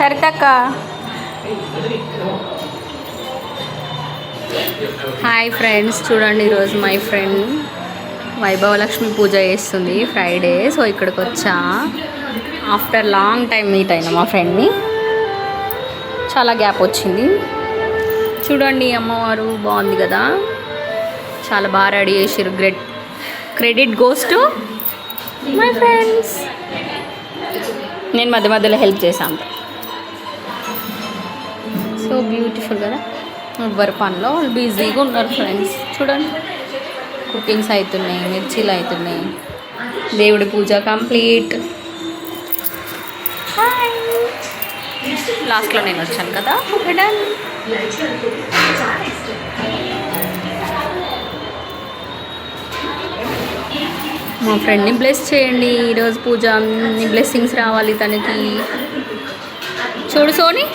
సరితక్క hi friends, చూడండి ఈరోజు my friend Vaibhav Lakshmi పూజ చేస్తుంది ఫ్రైడే. సో ఇక్కడికి వచ్చా, ఆఫ్టర్ లాంగ్ టైం మీట్ అయినా మా ఫ్రెండ్ని. చాలా గ్యాప్ వచ్చింది. చూడండి అమ్మవారు బాగుంది కదా, చాలా బాగా రెడీ చేసారు. Credit goes to my friends. నేను మధ్య మధ్యలో హెల్ప్ చేశాను. సో బ్యూటిఫుల్ కదా, ఎవ్వరి పనిలో వాళ్ళు బిజీగా ఉన్నారు ఫ్రెండ్స్. చూడండి కుకింగ్స్ అవుతున్నాయి, మిర్చీలు అవుతున్నాయి. దేవుడి పూజ కంప్లీట్. లాస్ట్లో నేను వచ్చాను కదా. Okay done. మా ఫ్రెండ్ని బ్లెస్ చేయండి. ఈరోజు పూజ అన్ని బ్లెస్సింగ్స్ రావాలి తనకి. చూడు సోని,